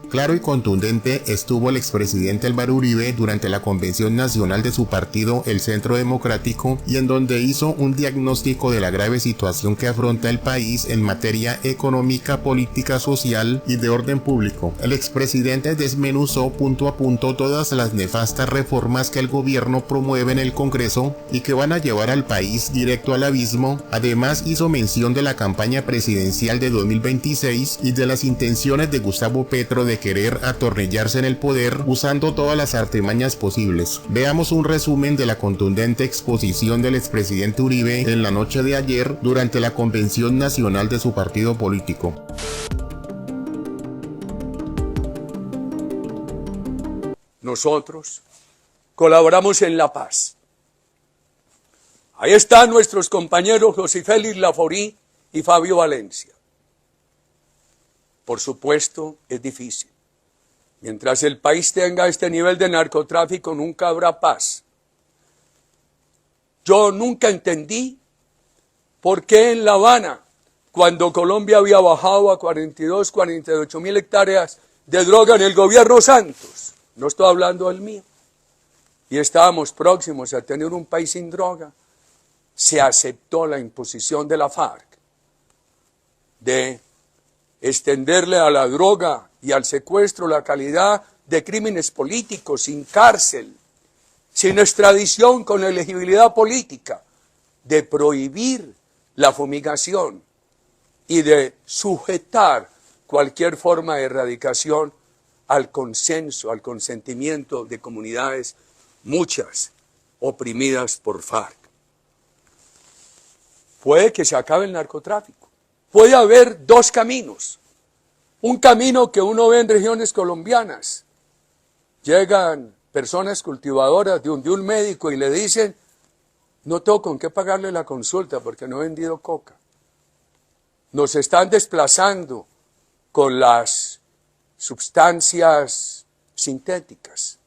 Claro y contundente estuvo el expresidente Álvaro Uribe durante la convención nacional de su partido, el Centro Democrático, y en donde hizo un diagnóstico de la grave situación que afronta el país en materia económica, política, social y de orden público. El expresidente desmenuzó punto a punto todas las nefastas reformas que el gobierno promueve en el Congreso y que van a llevar al país directo al abismo. Además hizo mención de la campaña presidencial de 2026 y de las intenciones de Gustavo Petro de querer atornillarse en el poder usando todas las artimañas posibles. Veamos un resumen de la contundente exposición del expresidente Uribe en la noche de ayer durante la convención nacional de su partido político. Nosotros colaboramos en la paz. Ahí están nuestros compañeros José Félix Laforí y Fabio Valencia. Por supuesto, es difícil. Mientras el país tenga este nivel de narcotráfico, nunca habrá paz. Yo nunca entendí por qué en La Habana, cuando Colombia había bajado a 48 mil hectáreas de droga en el gobierno Santos, no estoy hablando del mío, y estábamos próximos a tener un país sin droga, se aceptó la imposición de la FARC de extenderle a la droga y al secuestro la calidad de crímenes políticos, sin cárcel, sin extradición con elegibilidad política, de prohibir la fumigación y de sujetar cualquier forma de erradicación al consenso, al consentimiento de comunidades, muchas oprimidas por FARC. Puede que se acabe el narcotráfico. Puede haber dos caminos. Un camino que uno ve en regiones colombianas. Llegan personas cultivadoras de un médico y le dicen, no tengo con qué pagarle la consulta porque no he vendido coca. Nos están desplazando con las sustancias sintéticas.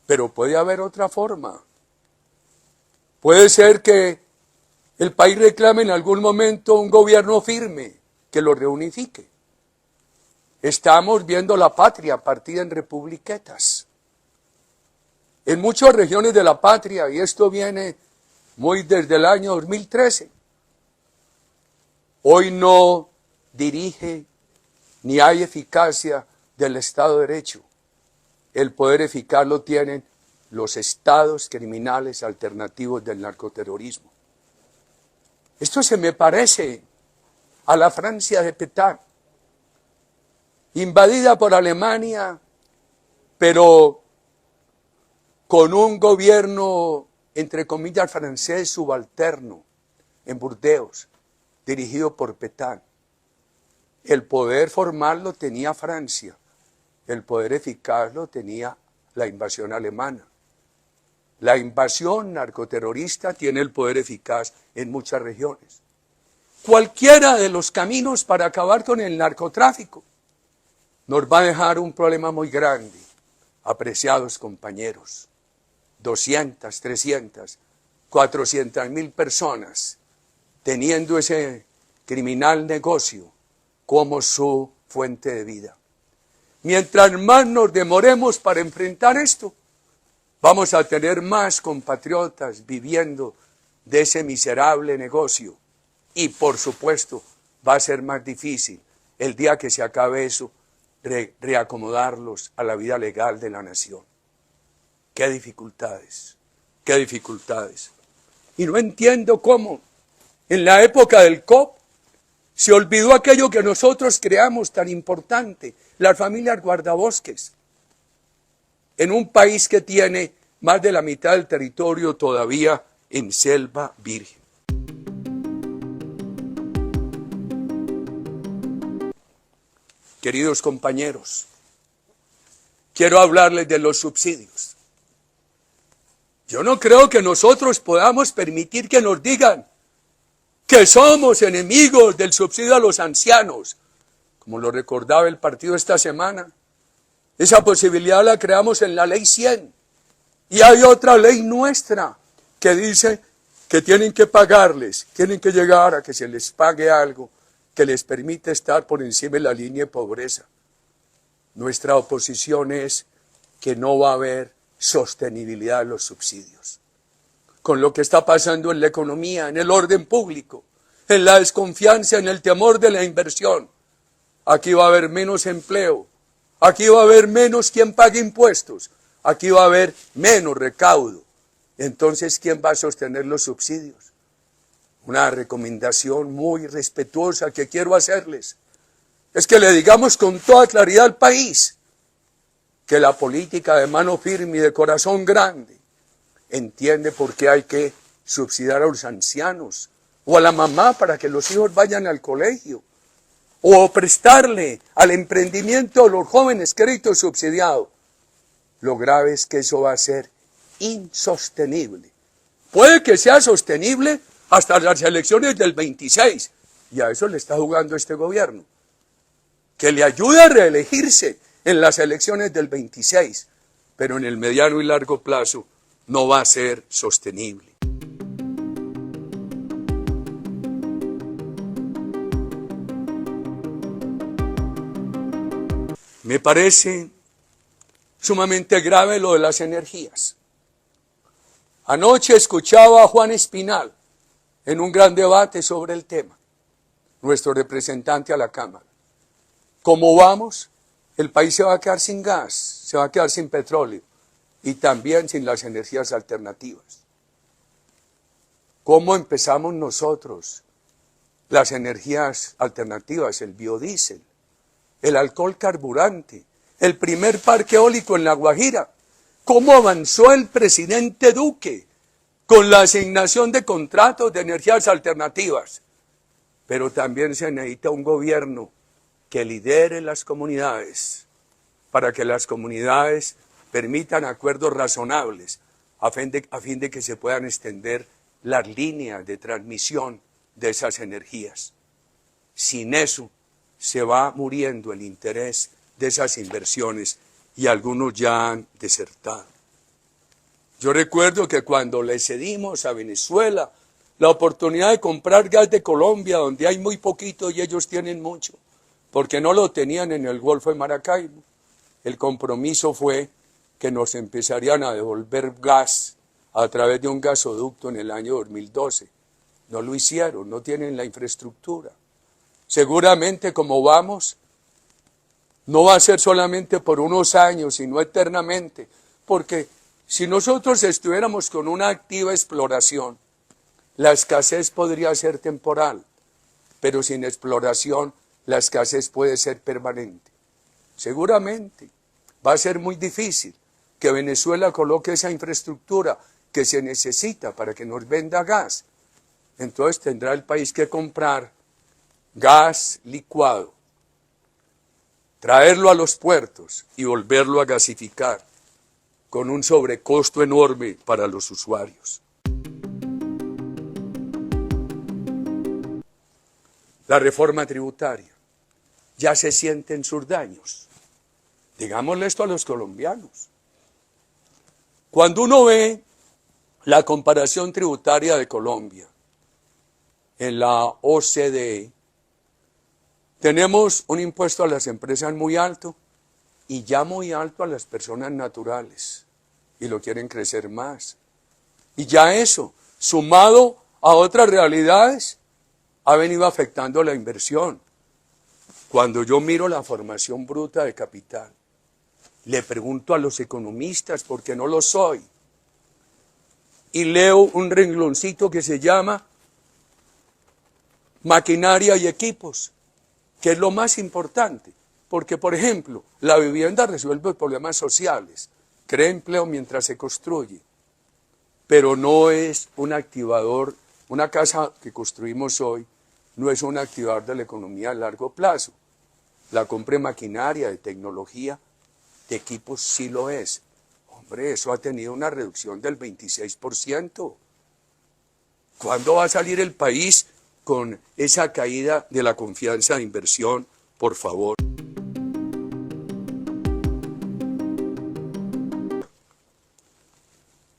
Pero puede haber otra forma. Puede ser que el país reclame en algún momento un gobierno firme que lo reunifique. Estamos viendo la patria partida en republiquetas. En muchas regiones de la patria, y esto viene muy desde el año 2013, hoy no dirige ni hay eficacia del Estado de Derecho. El poder eficaz lo tienen los estados criminales alternativos del narcoterrorismo. Esto se me parece a la Francia de Pétain, invadida por Alemania, pero con un gobierno, entre comillas, francés subalterno, en Burdeos, dirigido por Pétain. El poder formal lo tenía Francia, el poder eficaz lo tenía la invasión alemana. La invasión narcoterrorista tiene el poder eficaz en muchas regiones. Cualquiera de los caminos para acabar con el narcotráfico nos va a dejar un problema muy grande, apreciados compañeros. 200, 300, 400.000 personas teniendo ese criminal negocio como su fuente de vida. Mientras más nos demoremos para enfrentar esto, vamos a tener más compatriotas viviendo de ese miserable negocio. Y por supuesto, va a ser más difícil el día que se acabe eso, reacomodarlos a la vida legal de la nación. ¡Qué dificultades! ¡Qué dificultades! Y no entiendo cómo en la época del COP se olvidó aquello que nosotros creamos tan importante, las familias guardabosques, en un país que tiene más de la mitad del territorio todavía en selva virgen. Queridos compañeros, quiero hablarles de los subsidios. Yo no creo que nosotros podamos permitir que nos digan que somos enemigos del subsidio a los ancianos, como lo recordaba el partido esta semana. Esa posibilidad la creamos en la ley 100. Y hay otra ley nuestra que dice que tienen que pagarles, tienen que llegar a que se les pague algo que les permite estar por encima de la línea de pobreza. Nuestra oposición es que no va a haber sostenibilidad de los subsidios. Con lo que está pasando en la economía, en el orden público, en la desconfianza, en el temor de la inversión, aquí va a haber menos empleo, aquí va a haber menos quien pague impuestos, aquí va a haber menos recaudo. Entonces, ¿quién va a sostener los subsidios? Una recomendación muy respetuosa que quiero hacerles es que le digamos con toda claridad al país que la política de mano firme y de corazón grande entiende por qué hay que subsidiar a los ancianos o a la mamá para que los hijos vayan al colegio, o prestarle al emprendimiento de los jóvenes crédito subsidiado. Lo grave es que eso va a ser insostenible. Puede que sea sostenible hasta las elecciones del 26, y a eso le está jugando este gobierno, que le ayude a reelegirse en las elecciones del 26, pero en el mediano y largo plazo no va a ser sostenible. Me parece sumamente grave lo de las energías. Anoche escuchaba a Juan Espinal en un gran debate sobre el tema, nuestro representante a la Cámara. ¿Cómo vamos? El país se va a quedar sin gas, se va a quedar sin petróleo y también sin las energías alternativas. ¿Cómo empezamos nosotros? Las energías alternativas, el biodiesel, el alcohol carburante, el primer parque eólico en La Guajira. ¿Cómo avanzó el presidente Duque con la asignación de contratos de energías alternativas? Pero también se necesita un gobierno que lidere las comunidades para que las comunidades permitan acuerdos razonables a fin de que se puedan extender las líneas de transmisión de esas energías. Sin eso, se va muriendo el interés de esas inversiones y algunos ya han desertado. Yo recuerdo que cuando le cedimos a Venezuela la oportunidad de comprar gas de Colombia, donde hay muy poquito y ellos tienen mucho, porque no lo tenían en el Golfo de Maracaibo, el compromiso fue que nos empezarían a devolver gas a través de un gasoducto en el año 2012. No lo hicieron, no tienen la infraestructura. Seguramente como vamos, no va a ser solamente por unos años, sino eternamente, porque si nosotros estuviéramos con una activa exploración, la escasez podría ser temporal, pero sin exploración la escasez puede ser permanente. Seguramente va a ser muy difícil que Venezuela coloque esa infraestructura que se necesita para que nos venda gas. Entonces tendrá el país que comprar gas licuado, traerlo a los puertos y volverlo a gasificar con un sobrecosto enorme para los usuarios. La reforma tributaria ya se sienten sus daños. Digámosle esto a los colombianos. Cuando uno ve la comparación tributaria de Colombia en la OCDE, tenemos un impuesto a las empresas muy alto y ya muy alto a las personas naturales, y lo quieren crecer más. Y ya eso, sumado a otras realidades, ha venido afectando la inversión. Cuando yo miro la formación bruta de capital, le pregunto a los economistas, porque no lo soy, y leo un rengloncito que se llama maquinaria y equipos, que es lo más importante, porque, por ejemplo, la vivienda resuelve problemas sociales, crea empleo mientras se construye, pero no es un activador. Una casa que construimos hoy no es un activador de la economía a largo plazo. La compra de maquinaria, de tecnología, de equipos sí lo es. Hombre, eso ha tenido una reducción del 26%. ¿Cuándo va a salir el país con esa caída de la confianza de inversión, por favor?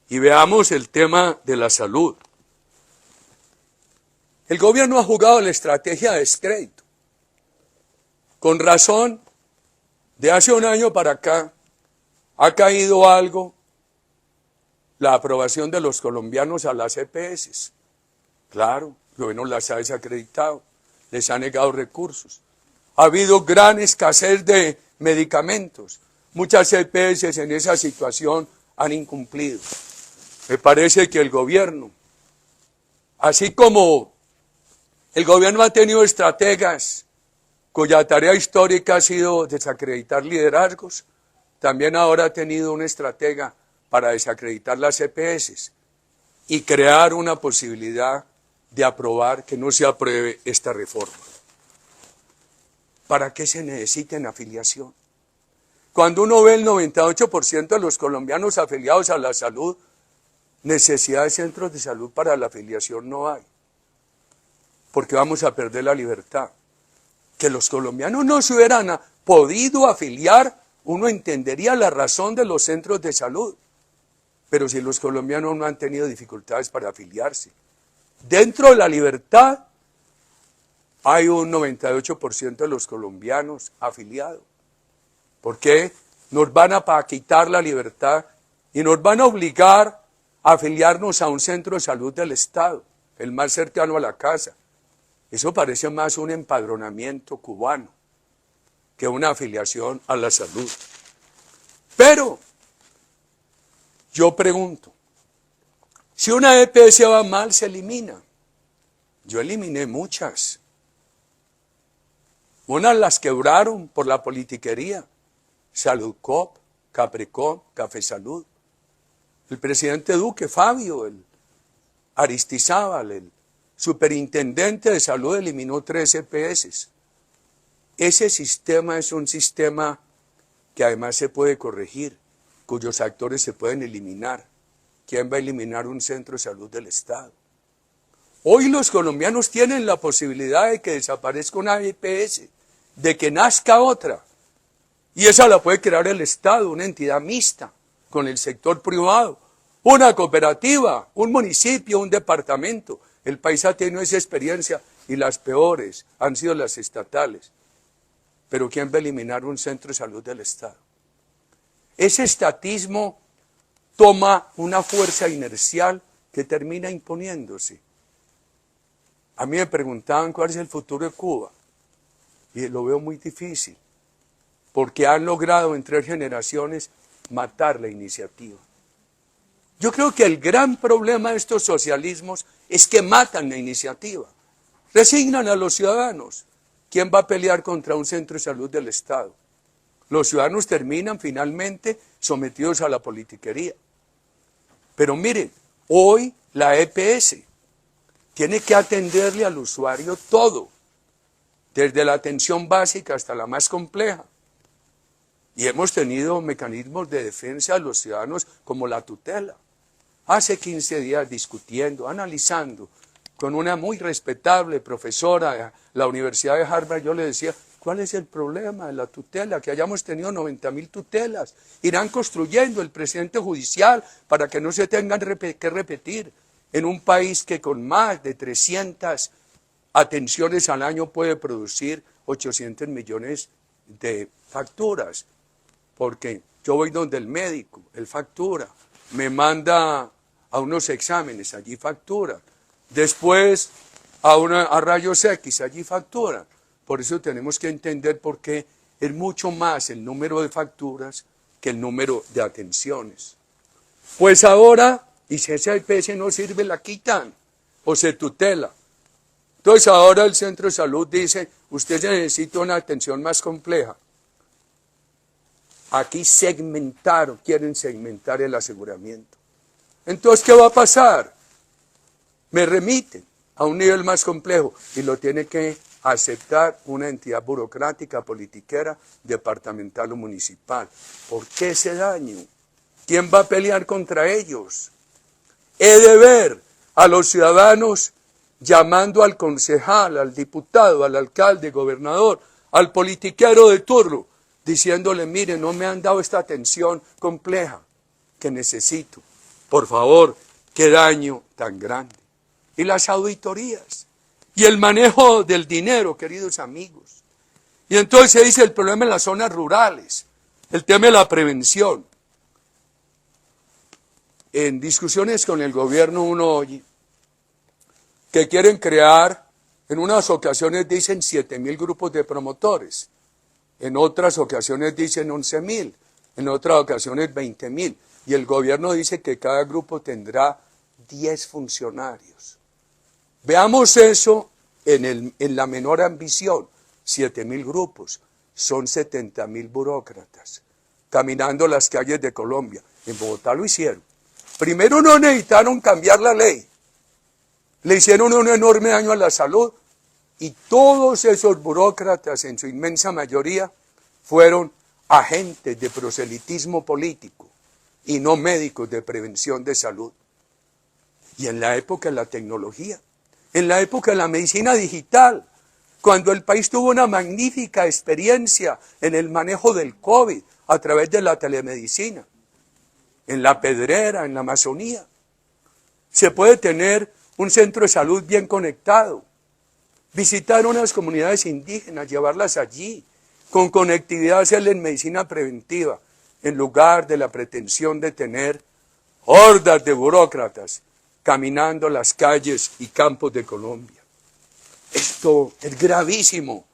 Y veamos el tema de la salud. El gobierno ha jugado la estrategia de descrédito. Con razón, De hace un año para acá ha caído algo la aprobación de los colombianos a las EPS. Claro, el gobierno las ha desacreditado, les ha negado recursos. Ha habido gran escasez de medicamentos. Muchas EPS en esa situación han incumplido. Me parece que el gobierno, así como el gobierno ha tenido estrategas cuya tarea histórica ha sido desacreditar liderazgos, también ahora ha tenido una estratega para desacreditar las EPS y crear una posibilidad de aprobar que no se apruebe esta reforma. ¿Para qué se necesita en afiliación? Cuando uno ve el 98% de los colombianos afiliados a la salud, necesidad de centros de salud para la afiliación no hay, porque vamos a perder la libertad. Que los colombianos no se hubieran podido afiliar, uno entendería la razón de los centros de salud. Pero si los colombianos no han tenido dificultades para afiliarse, dentro de la libertad hay un 98% de los colombianos afiliados. ¿Por qué? Nos van a quitar la libertad y nos van a obligar a afiliarnos a un centro de salud del Estado, el más cercano a la casa. Eso parece más un empadronamiento cubano que una afiliación a la salud. Pero yo pregunto, si una EPS va mal, se elimina. Yo eliminé muchas. Unas las quebraron por la politiquería. Saludcop, Caprecop, Café Salud. El presidente Duque, Fabio, el Aristizábal, el superintendente de salud, eliminó 3 EPS. Ese sistema es un sistema que además se puede corregir, cuyos actores se pueden eliminar. ¿Quién va a eliminar un centro de salud del Estado? Hoy los colombianos tienen la posibilidad de que desaparezca una EPS, de que nazca otra. Y esa la puede crear el Estado, una entidad mixta con el sector privado, una cooperativa, un municipio, un departamento. El país ha tenido esa experiencia y las peores han sido las estatales. Pero ¿quién va a eliminar un centro de salud del Estado? Ese estatismo toma una fuerza inercial que termina imponiéndose. A mí me preguntaban cuál es el futuro de Cuba y lo veo muy difícil, porque han logrado en 3 generaciones matar la iniciativa. Yo creo que el gran problema de estos socialismos es que matan la iniciativa, resignan a los ciudadanos. ¿Quién va a pelear contra un centro de salud del Estado? Los ciudadanos terminan finalmente sometidos a la politiquería. Pero miren, hoy la EPS tiene que atenderle al usuario todo, desde la atención básica hasta la más compleja. Y hemos tenido mecanismos de defensa de los ciudadanos como la tutela. Hace 15 días discutiendo, analizando, con una muy respetable profesora de la Universidad de Harvard, yo le decía, ¿cuál es el problema de la tutela? Que hayamos tenido 90.000 tutelas. Irán construyendo el precedente judicial para que no se tengan que repetir en un país que con más de 300 atenciones al año puede producir 800 millones de facturas. Porque yo voy donde el médico, él factura, me manda a unos exámenes, allí factura. Después a rayos X, allí factura. Por eso tenemos que entender por qué es mucho más el número de facturas que el número de atenciones. Pues ahora, y si esa EPS no sirve, la quitan o se tutela. Entonces ahora el centro de salud dice, usted necesita una atención más compleja. Aquí quieren segmentar el aseguramiento. Entonces, ¿qué va a pasar? Me remiten a un nivel más complejo y lo tiene que aceptar una entidad burocrática, politiquera, departamental o municipal. ¿Por qué ese daño? ¿Quién va a pelear contra ellos? He de ver a los ciudadanos llamando al concejal, al diputado, al alcalde, gobernador, al politiquero de turno, diciéndole, mire, no me han dado esta atención compleja que necesito. Por favor, qué daño tan grande. Y las auditorías, y el manejo del dinero, queridos amigos, Y entonces se dice el problema en las zonas rurales, el tema de la prevención. En discusiones con el gobierno uno oye que quieren crear, en unas ocasiones dicen 7.000 grupos de promotores, en otras ocasiones dicen 11.000, en otras ocasiones 20.000, y el gobierno dice que cada grupo tendrá 10 funcionarios. Veamos eso en la menor ambición, 7.000 grupos, son 70.000 burócratas, caminando las calles de Colombia. En Bogotá lo hicieron. Primero no necesitaron cambiar la ley, le hicieron un enorme daño a la salud, y todos esos burócratas, en su inmensa mayoría, fueron agentes de proselitismo político y no médicos de prevención de salud. Y en la época de la tecnología, en la época de la medicina digital, cuando el país tuvo una magnífica experiencia en el manejo del COVID a través de la telemedicina, en la Pedrera, en la Amazonía, se puede tener un centro de salud bien conectado, visitar unas comunidades indígenas, llevarlas allí, con conectividad hacerle en medicina preventiva, en lugar de la pretensión de tener hordas de burócratas caminando las calles y campos de Colombia. Esto es gravísimo.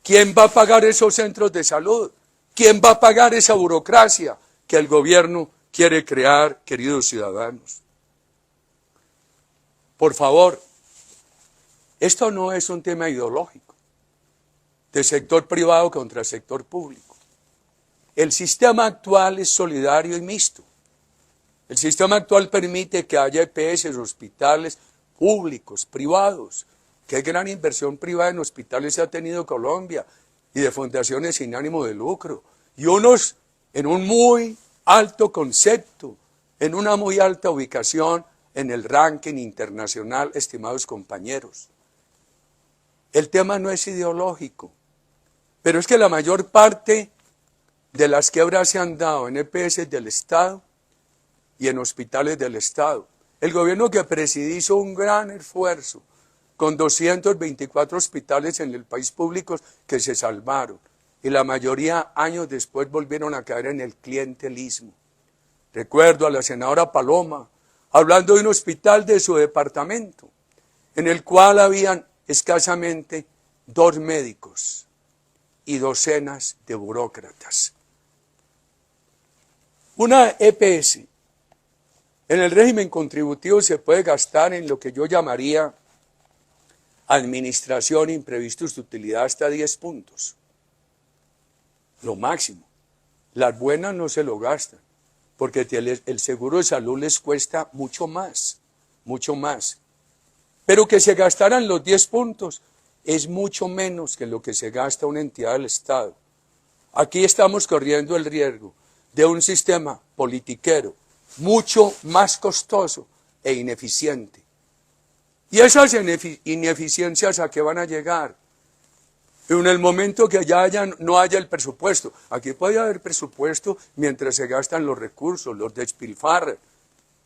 ¿Quién va a pagar esos centros de salud? ¿Quién va a pagar esa burocracia que el gobierno quiere crear, queridos ciudadanos? Por favor, esto no es un tema ideológico, de sector privado contra sector público. El sistema actual es solidario y mixto. El sistema actual permite que haya EPS, hospitales públicos, privados. Qué gran inversión privada en hospitales se ha tenido Colombia y de fundaciones sin ánimo de lucro. Y unos en un muy alto concepto, en una muy alta ubicación en el ranking internacional, estimados compañeros. El tema no es ideológico, pero es que la mayor parte de las quiebras se han dado en EPS del Estado y en hospitales del Estado. El gobierno que presidí hizo un gran esfuerzo con 224 hospitales en el país públicos que se salvaron, y la mayoría años después volvieron a caer en el clientelismo. Recuerdo a la senadora Paloma hablando de un hospital de su departamento, en el cual habían escasamente 2 médicos y docenas de burócratas. Una EPS en el régimen contributivo se puede gastar en lo que yo llamaría administración, imprevistos de utilidad hasta 10 puntos. Lo máximo. Las buenas no se lo gastan, porque el seguro de salud les cuesta mucho más, mucho más. Pero que se gastaran los 10 puntos es mucho menos que lo que se gasta una entidad del Estado. Aquí estamos corriendo el riesgo de un sistema politiquero mucho más costoso e ineficiente. ¿Y esas ineficiencias a qué van a llegar? En el momento que no haya el presupuesto. Aquí puede haber presupuesto mientras se gastan los recursos, los despilfarran.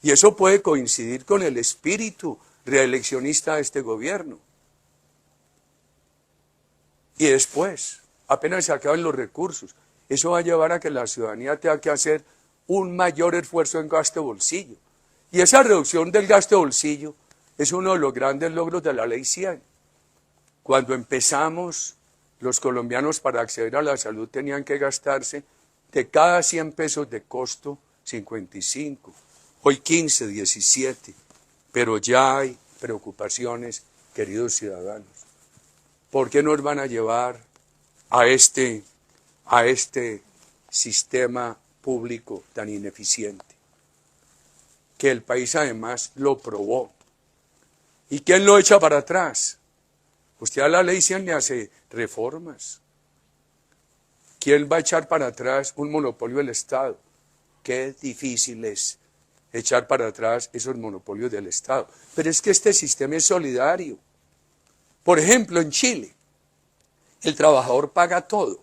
Y eso puede coincidir con el espíritu reeleccionista de este gobierno. Y después, apenas se acaban los recursos, eso va a llevar a que la ciudadanía tenga que hacer un mayor esfuerzo en gasto de bolsillo. Y esa reducción del gasto de bolsillo es uno de los grandes logros de la Ley 100. Cuando empezamos, los colombianos para acceder a la salud tenían que gastarse de cada 100 pesos de costo 55, hoy 15, 17, pero ya hay preocupaciones, queridos ciudadanos. ¿Por qué nos van a llevar a este sistema público tan ineficiente? Que el país además lo probó. ¿Y quién lo echa para atrás? Usted a la Ley 100 le hace reformas. ¿Quién va a echar para atrás un monopolio del Estado? Qué difícil es echar para atrás esos monopolios del Estado. Pero es que este sistema es solidario. Por ejemplo, en Chile, el trabajador paga todo.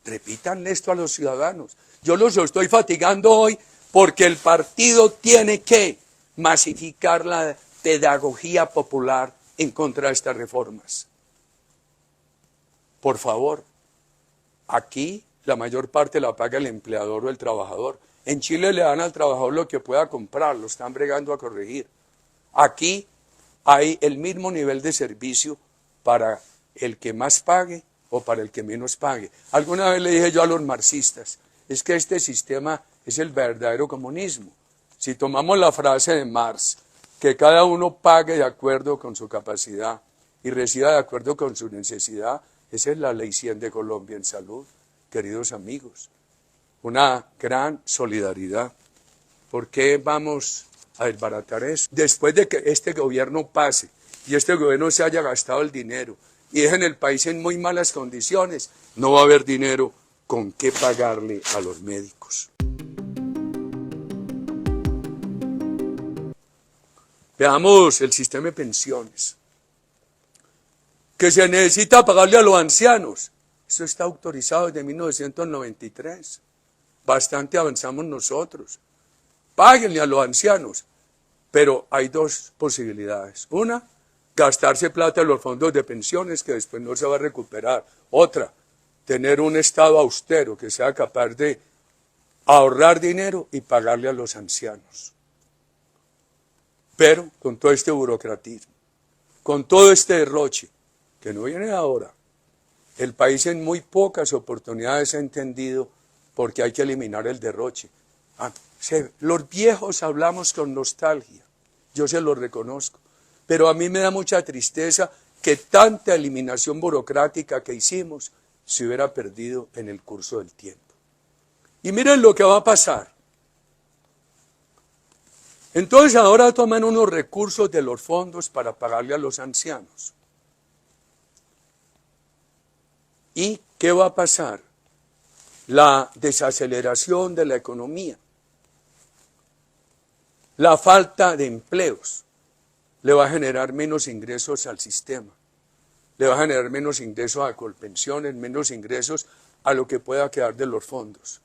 Repítanle esto a los ciudadanos. Yo los estoy fatigando hoy porque el partido tiene que masificar la pedagogía popular en contra de estas reformas. Por favor, Aquí la mayor parte la paga el empleador o el trabajador. En Chile le dan al trabajador lo que pueda comprar, lo están bregando a corregir. Aquí hay el mismo nivel de servicio para el que más pague o para el que menos pague. Alguna vez le dije yo a los marxistas, es que este sistema es el verdadero comunismo. Si tomamos la frase de Marx, que cada uno pague de acuerdo con su capacidad y reciba de acuerdo con su necesidad, esa es la ley 100 de Colombia en salud, queridos amigos. Una gran solidaridad. ¿Por qué vamos a desbaratar eso? Después de que este gobierno pase y este gobierno se haya gastado el dinero y dejen el país en muy malas condiciones, no va a haber dinero con qué pagarle a los médicos. Veamos el sistema de pensiones. Que se necesita pagarle a los ancianos. Eso está autorizado desde 1993. Bastante avanzamos nosotros. Páguenle a los ancianos. Pero hay dos posibilidades. Una, gastarse plata en los fondos de pensiones que después no se va a recuperar. Otra, tener un Estado austero que sea capaz de ahorrar dinero y pagarle a los ancianos. Pero con todo este burocratismo, con todo este derroche, que no viene ahora, el país en muy pocas oportunidades ha entendido por qué hay que eliminar el derroche. Los viejos hablamos con nostalgia, yo se lo reconozco, pero a mí me da mucha tristeza que tanta eliminación burocrática que hicimos se hubiera perdido en el curso del tiempo. Y miren lo que va a pasar. Entonces ahora toman unos recursos de los fondos para pagarle a los ancianos. ¿Y qué va a pasar? La desaceleración de la economía, la falta de empleos, le va a generar menos ingresos al sistema, le va a generar menos ingresos a Colpensiones, menos ingresos a lo que pueda quedar de los fondos.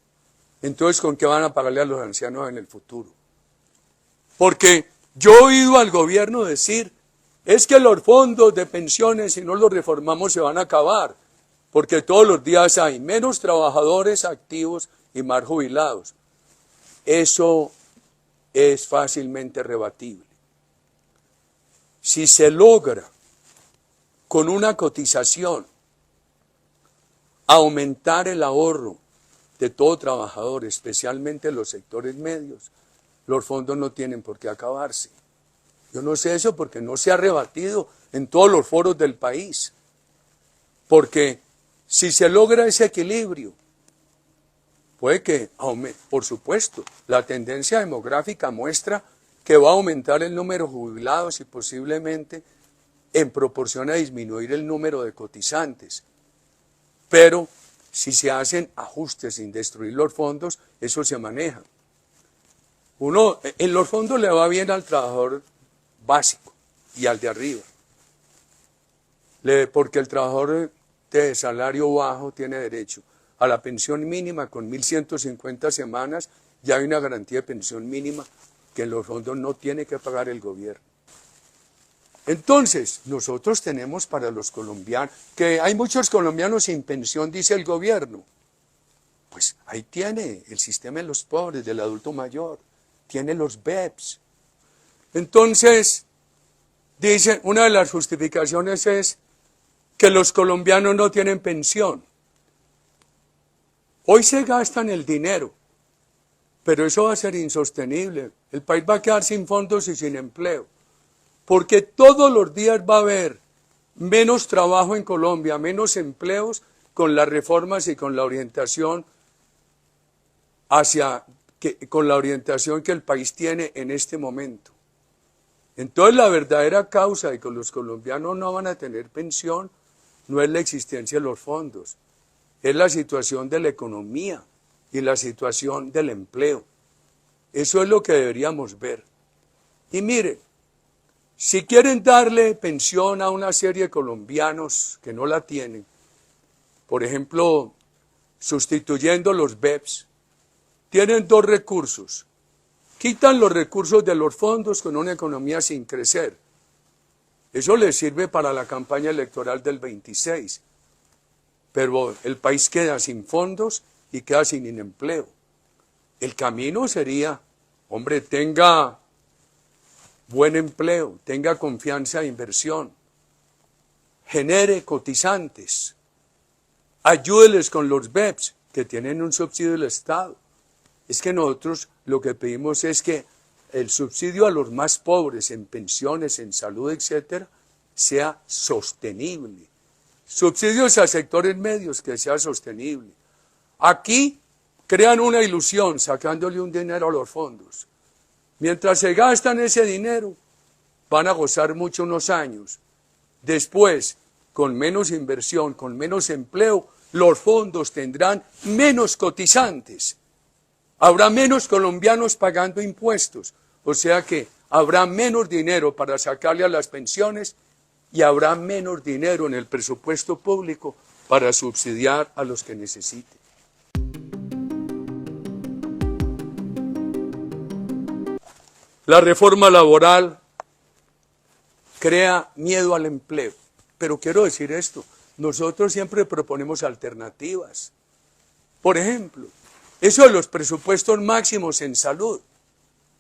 Entonces, ¿con qué van a pagarle a los ancianos en el futuro? Porque yo he oído al gobierno decir, es que los fondos de pensiones, si no los reformamos, se van a acabar, porque todos los días hay menos trabajadores activos y más jubilados. Eso es fácilmente rebatible. Si se logra con una cotización aumentar el ahorro de todo trabajador, especialmente los sectores medios, los fondos no tienen por qué acabarse. Yo no sé eso porque no se ha rebatido en todos los foros del país. Porque si se logra ese equilibrio, puede que aumente. Por supuesto, la tendencia demográfica muestra que va a aumentar el número de jubilados y posiblemente en proporción a disminuir el número de cotizantes. Pero si se hacen ajustes sin destruir los fondos, eso se maneja. En los fondos le va bien al trabajador básico y al de arriba. Porque el trabajador de salario bajo tiene derecho a la pensión mínima con 1.150 semanas, ya hay una garantía de pensión mínima que en los fondos no tiene que pagar el gobierno. Entonces, nosotros tenemos para los colombianos, que hay muchos colombianos sin pensión, dice el gobierno. Pues ahí tiene el sistema de los pobres, del adulto mayor, tiene los BEPS. Entonces, dicen, una de las justificaciones es que los colombianos no tienen pensión. Hoy se gastan el dinero, pero eso va a ser insostenible. El país va a quedar sin fondos y sin empleo, porque todos los días va a haber menos trabajo en Colombia, menos empleos con las reformas y con la orientación con la orientación que el país tiene en este momento. Entonces la verdadera causa de que los colombianos no van a tener pensión no es la existencia de los fondos, es la situación de la economía y la situación del empleo. Eso es lo que deberíamos ver. Y mire, si quieren darle pensión a una serie de colombianos que no la tienen, por ejemplo, sustituyendo los BEPS, tienen dos recursos. Quitan los recursos de los fondos con una economía sin crecer. Eso les sirve para la campaña electoral del 26. pero el país queda sin fondos y queda sin empleo. El camino sería, hombre, tenga buen empleo, tenga confianza e inversión, genere cotizantes, ayúdeles con los BEPS, que tienen un subsidio del Estado. Es que nosotros lo que pedimos es que el subsidio a los más pobres en pensiones, en salud, etcétera, sea sostenible. Subsidios a sectores medios, que sea sostenible. Aquí crean una ilusión sacándole un dinero a los fondos. Mientras se gastan ese dinero, van a gozar mucho unos años. Después, con menos inversión, con menos empleo, los fondos tendrán menos cotizantes. Habrá menos colombianos pagando impuestos. O sea que habrá menos dinero para sacarle a las pensiones y habrá menos dinero en el presupuesto público para subsidiar a los que necesiten. La reforma laboral crea miedo al empleo. Pero quiero decir esto, nosotros siempre proponemos alternativas. Por ejemplo, eso de los presupuestos máximos en salud.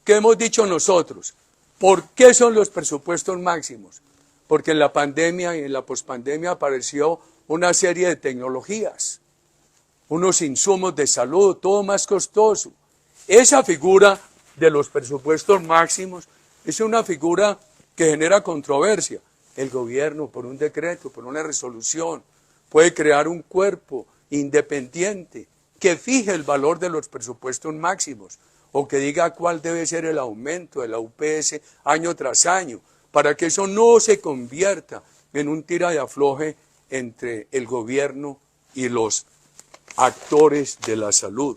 ¿Qué hemos dicho nosotros? ¿Por qué son los presupuestos máximos? Porque en la pandemia y en la pospandemia apareció una serie de tecnologías, unos insumos de salud, todo más costoso. Esa figura de los presupuestos máximos es una figura que genera controversia. El gobierno, por un decreto, por una resolución, puede crear un cuerpo independiente que fije el valor de los presupuestos máximos o que diga cuál debe ser el aumento de la UPS año tras año, para que eso no se convierta en un tira y afloje entre el gobierno y los actores de la salud.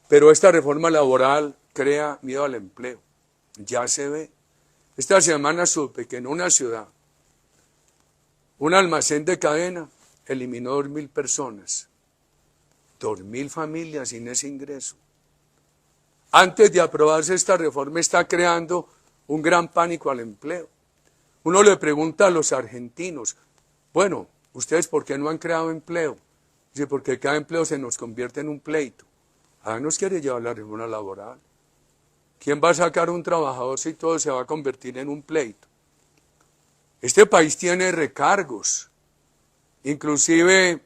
Pero esta reforma laboral crea miedo al empleo. Ya se ve. Esta semana supe que en una ciudad, un almacén de cadena eliminó 2.000 personas, 2.000 familias sin ese ingreso. Antes de aprobarse esta reforma está creando un gran pánico al empleo. Uno le pregunta a los argentinos, bueno, ¿ustedes por qué no han creado empleo? Dice, porque cada empleo se nos convierte en un pleito. ¿A nos quiere llevar la reforma laboral? ¿Quién va a sacar un trabajador si todo se va a convertir en un pleito? Este país tiene recargos. Inclusive,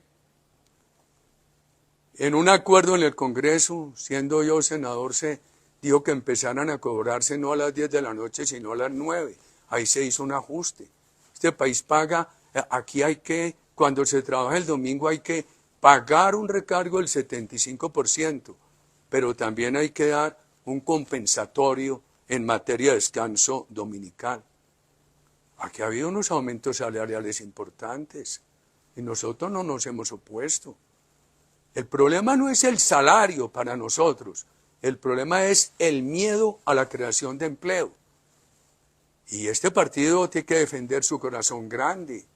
en un acuerdo en el Congreso, siendo yo senador, se dijo que empezaran a cobrarse no a las 10 de la noche, sino a las 9. Ahí se hizo un ajuste. Este país paga, aquí hay que, cuando se trabaja el domingo hay que pagar un recargo del 75%, pero también hay que dar un compensatorio en materia de descanso dominical. Aquí ha habido unos aumentos salariales importantes y nosotros no nos hemos opuesto. El problema no es el salario para nosotros, el problema es el miedo a la creación de empleo. Y este partido tiene que defender su corazón grande.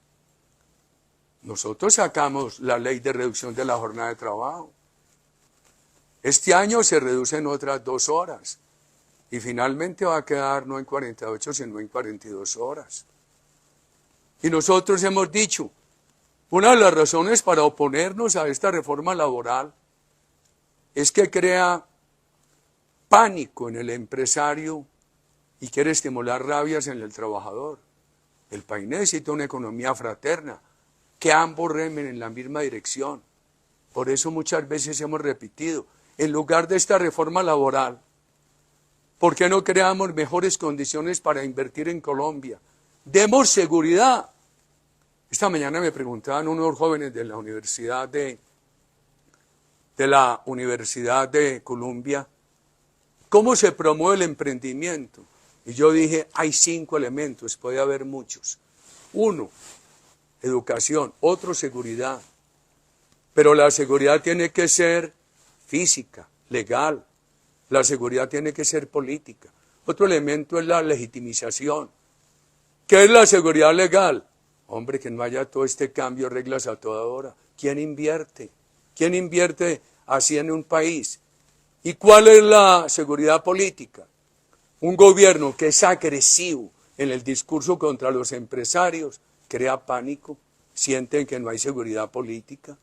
Nosotros sacamos la ley de reducción de la jornada de trabajo. Este año se reducen otras 2 horas y finalmente va a quedar no en 48, sino en 42 horas. Y nosotros hemos dicho, una de las razones para oponernos a esta reforma laboral es que crea pánico en el empresario y quiere estimular rabias en el trabajador. El país necesita una economía fraterna, que ambos remen en la misma dirección. Por eso muchas veces hemos repetido, en lugar de esta reforma laboral, ¿por qué no creamos mejores condiciones para invertir en Colombia? Demos seguridad. Esta mañana me preguntaban unos jóvenes de la Universidad de Columbia, ¿cómo se promueve el emprendimiento? Y yo dije, hay 5 elementos, puede haber muchos. 1, educación. 2, seguridad. Pero la seguridad tiene que ser física, legal. La seguridad tiene que ser política. Otro elemento es la legitimización. ¿Qué es la seguridad legal? Hombre, que no haya todo este cambio de reglas a toda hora. ¿Quién invierte? ¿Quién invierte así en un país? ¿Y cuál es la seguridad política? Un gobierno que es agresivo en el discurso contra los empresarios crea pánico. sienten que no hay seguridad política.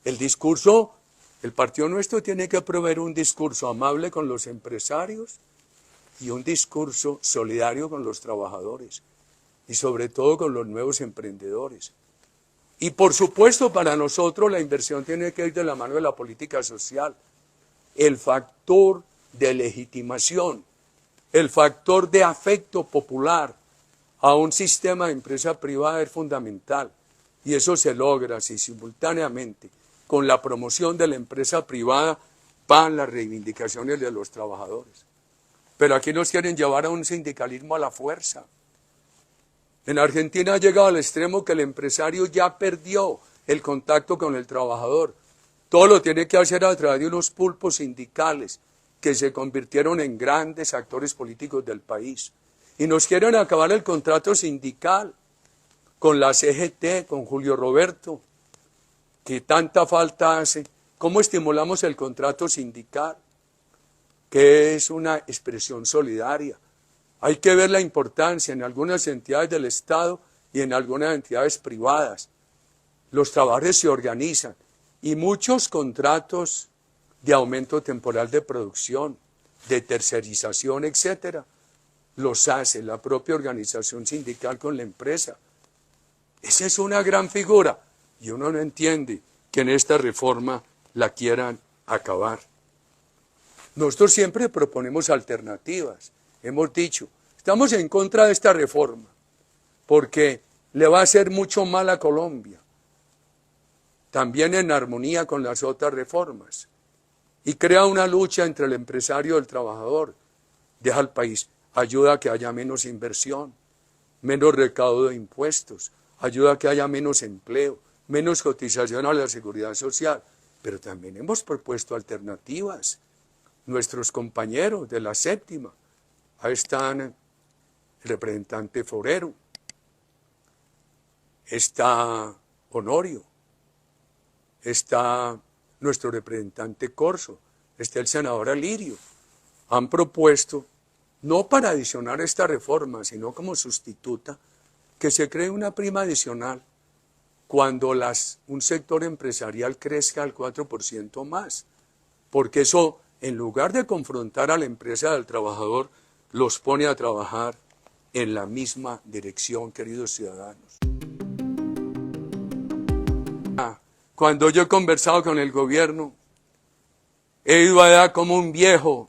El discurso, el partido nuestro tiene que proveer un discurso amable con los empresarios y un discurso solidario con los trabajadores y sobre todo con los nuevos emprendedores. Y por supuesto para nosotros la inversión tiene que ir de la mano de la política social. El factor de legitimación, el factor de afecto popular a un sistema de empresa privada es fundamental. Y eso se logra si simultáneamente con la promoción de la empresa privada van las reivindicaciones de los trabajadores. Pero aquí nos quieren llevar a un sindicalismo a la fuerza. En Argentina ha llegado al extremo que el empresario ya perdió el contacto con el trabajador. Todo lo tiene que hacer a través de unos pulpos sindicales que se convirtieron en grandes actores políticos del país. Y nos quieren acabar el contrato sindical con la CGT, con Julio Roberto, que tanta falta hace. ¿Cómo estimulamos el contrato sindical? Que es una expresión solidaria. Hay que ver la importancia en algunas entidades del Estado y en algunas entidades privadas. Los trabajadores se organizan y muchos contratos de aumento temporal de producción, de tercerización, etcétera, los hace la propia organización sindical con la empresa. Esa es una gran figura y uno no entiende que en esta reforma la quieran acabar. Nosotros siempre proponemos alternativas. Hemos dicho, estamos en contra de esta reforma porque le va a hacer mucho mal a Colombia, también en armonía con las otras reformas, y crea una lucha entre el empresario y el trabajador, deja al país, ayuda a que haya menos inversión, menos recaudo de impuestos, ayuda a que haya menos empleo, menos cotización a la seguridad social, pero también hemos propuesto alternativas. Nuestros compañeros de la séptima, ahí están el representante Forero, está Honorio, está nuestro representante Corso, está el senador Alirio. Han propuesto, no para adicionar esta reforma, sino como sustituta, que se cree una prima adicional cuando un sector empresarial crezca al 4% más, porque eso, en lugar de confrontar a la empresa del trabajador, los pone a trabajar en la misma dirección, queridos ciudadanos. Cuando yo he conversado con el gobierno, he ido allá como un viejo,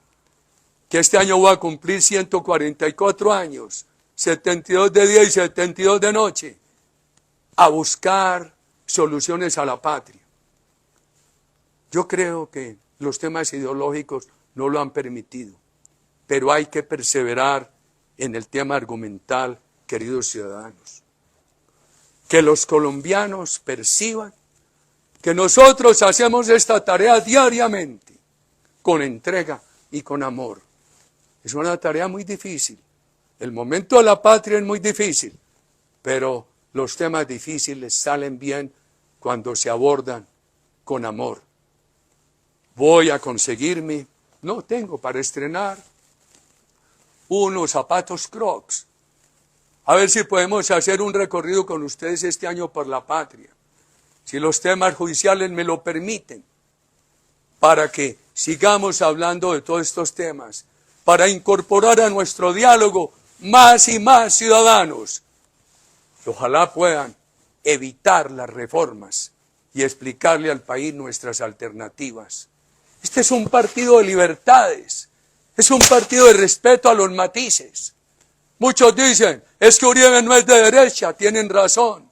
que este año voy a cumplir 144 años, 72 de día y 72 de noche, a buscar soluciones a la patria. Yo creo que los temas ideológicos no lo han permitido, pero hay que perseverar en el tema argumental, queridos ciudadanos. Que los colombianos perciban que nosotros hacemos esta tarea diariamente, con entrega y con amor. Es una tarea muy difícil. El momento de la patria es muy difícil, pero los temas difíciles salen bien cuando se abordan con amor. Voy a conseguirme, no tengo para estrenar, unos zapatos Crocs. A ver si podemos hacer un recorrido con ustedes este año por la patria, si los temas judiciales me lo permiten, para que sigamos hablando de todos estos temas, para incorporar a nuestro diálogo más y más ciudadanos. Ojalá puedan evitar las reformas y explicarle al país nuestras alternativas. Este es un partido de libertades, es un partido de respeto a los matices. Muchos dicen, es que Uribe no es de derecha, tienen razón.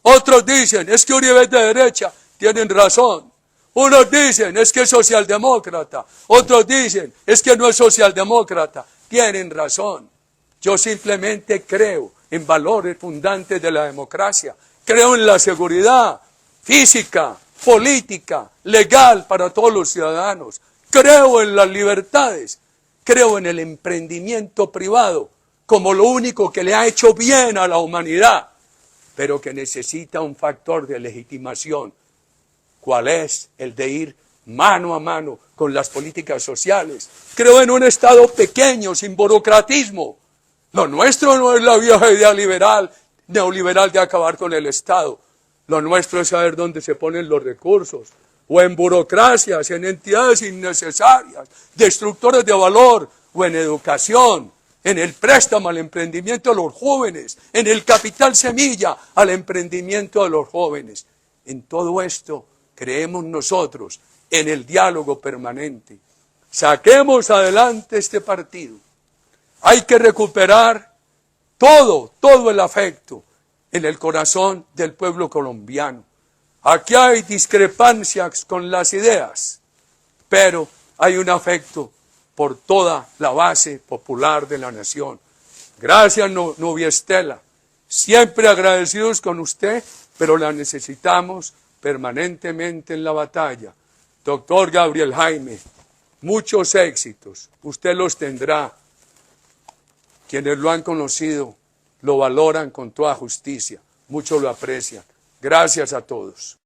Otros dicen, es que Uribe es de derecha, tienen razón. Unos dicen, es que es socialdemócrata. Otros dicen, es que no es socialdemócrata, tienen razón. Yo simplemente creo en valores fundantes de la democracia. Creo en la seguridad física, política, legal para todos los ciudadanos. Creo en las libertades. Creo en el emprendimiento privado como lo único que le ha hecho bien a la humanidad, pero que necesita un factor de legitimación. ¿Cuál es? El de ir mano a mano con las políticas sociales. Creo en un Estado pequeño, sin burocratismo. Lo nuestro no es la vieja idea liberal, neoliberal de acabar con el Estado. Lo nuestro es saber dónde se ponen los recursos, o en burocracias, en entidades innecesarias, destructores de valor, o en educación, en el préstamo al emprendimiento de los jóvenes, en el capital semilla al emprendimiento de los jóvenes. En todo esto creemos nosotros en el diálogo permanente. Saquemos adelante este partido. Hay que recuperar todo el afecto en el corazón del pueblo colombiano. Aquí hay discrepancias con las ideas, pero hay un afecto por toda la base popular de la nación. Gracias, Nubia Estela. Siempre agradecidos con usted, pero la necesitamos permanentemente en la batalla. Doctor Gabriel Jaime, muchos éxitos. Usted los tendrá. Quienes lo han conocido lo valoran con toda justicia. Muchos lo aprecian. Gracias a todos.